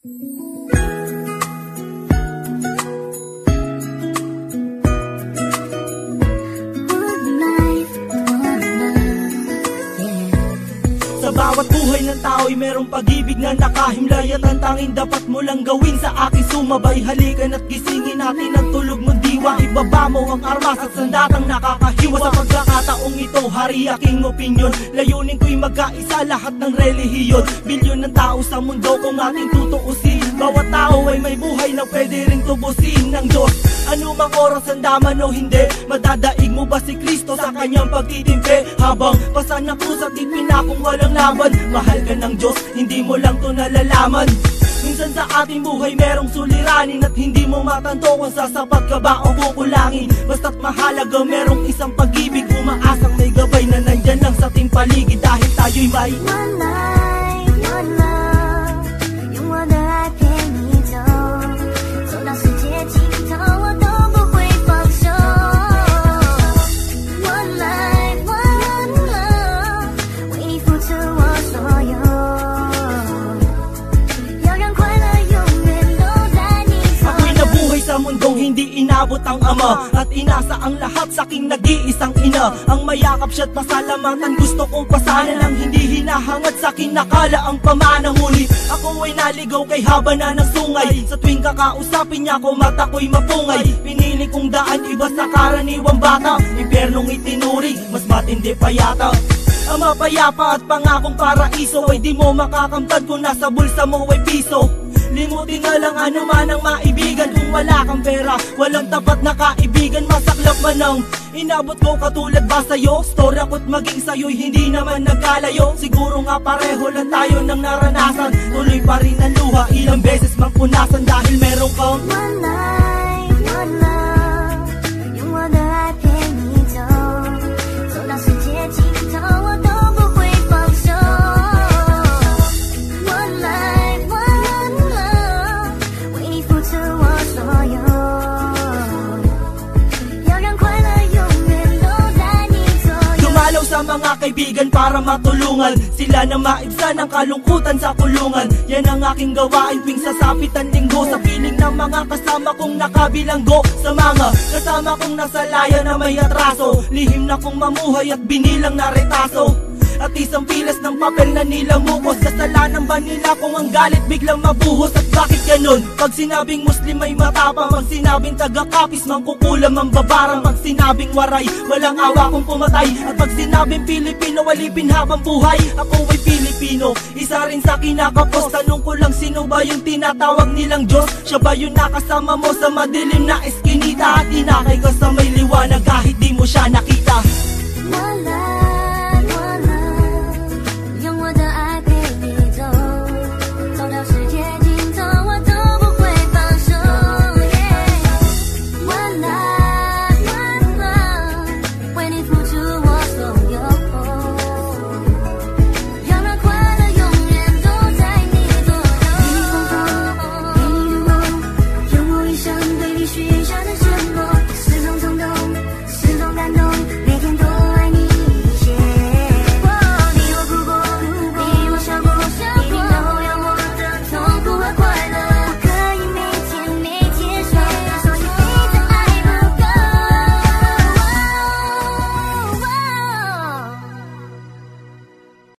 Sa bawat buhay ng tao'y merong pag-ibig na nakahimlay, at ang tanging dapat mo lang gawin sa aking sumabay. Halikan at gisingin natin ang tulog mong diwa. Ibaba mo ang armas at sandatang nakakahiwa. Sa pagkakataong ito, hari aking opinyon. Layunin ko'y magkaisa lahat ng relihiyon. Bilyon ng tao sa mundo kung ating tutuusin. Bawat tao ay may buhay na pwede ring tubusin ng Diyos. Ano mang oras ang daman o hindi, madadaig mo ba si Kristo sa kanyang pagtitimpe? Habang pasan ng krus at ipinakong walang laban, mahal ka ng Diyos, hindi mo lang to nalalaman. Minsan sa ating buhay merong suliranin, at hindi mo matanto kung sasapat ka ba o kukulangin. Basta't mahalaga merong isang pag-ibig, umaasang may gabay na nandyan lang sa ating paligid. Dahil tayo'y may one life, one love， 用我的爱陪你走，走到世界尽头我都不会放手。One life, one love， 为你付出我所有，要让快乐永远都在你左右。 Ako'y nabuhay sa mundong hindi inabot ang ama, at inasa ang lahat sa aking nag-iisang ina. Ang mayakap siya't pasalamatan, gusto kong pasanan ang hindi hinahangad sa akin nakala ang pamana. Ngunit ako ay naligaw kay haba na ng sungay. Sa tuwing kakausapin niya ko, mata ko'y mapungay. Pinili kong daan iba sa karaniwang bata, impyernong itinuring, mas matindi pa yata. Ang mapayapa at pangakong paraiso ay di mo makakamtad kung nasa bulsa mo ay piso. Limutin na lang ano man ang maibigan. Kung wala kang pera, walang tapat na kaibigan. Masaklap man ang inabot ko katulad ba sa'yo? Story ako't maging sa'yo'y hindi naman nagkalayo. Siguro nga pareho lang tayo ng naranasan. Tuloy pa rin ang luha, ilang beses mang punasan. Dahil meron kang one life, one love， 用我的爱陪你走，走到世界尽头我都不会放手。One life, one love， 为你付出我所有，要让快乐永远都在你左右。 dumalaw sa mga kaibigan para matulungan sila na maibsan ang kalungkutan sa kulungan. Yan ang aking gawain tuwing sasapit ang linggo, sa piling ng mga kasama kong nakabilanggo. Sa mga kasama kong nasa laya na may atraso, lihim na kong mamuhay at binilang na retaso. At isang pilas ng papel na nilamukos. Kasalanan ba nila kung ang galit biglang mabuhos? At bakit ganun? Pag sinabing Muslim ay matapang, pag sinabing taga-kapis mangkukulam ang babarang, pag sinabing waray walang awa kung pumatay, at pag sinabing Pilipino walipin habang buhay. Ako ay Pilipino, isa rin sa kinakapos. Tanong ko lang, sino ba yung tinatawag nilang Diyos? Siya ba yung nakasama mo sa madilim na eskinita, at inakay ka sa may liwanag kahit di mo siya nakita? One life.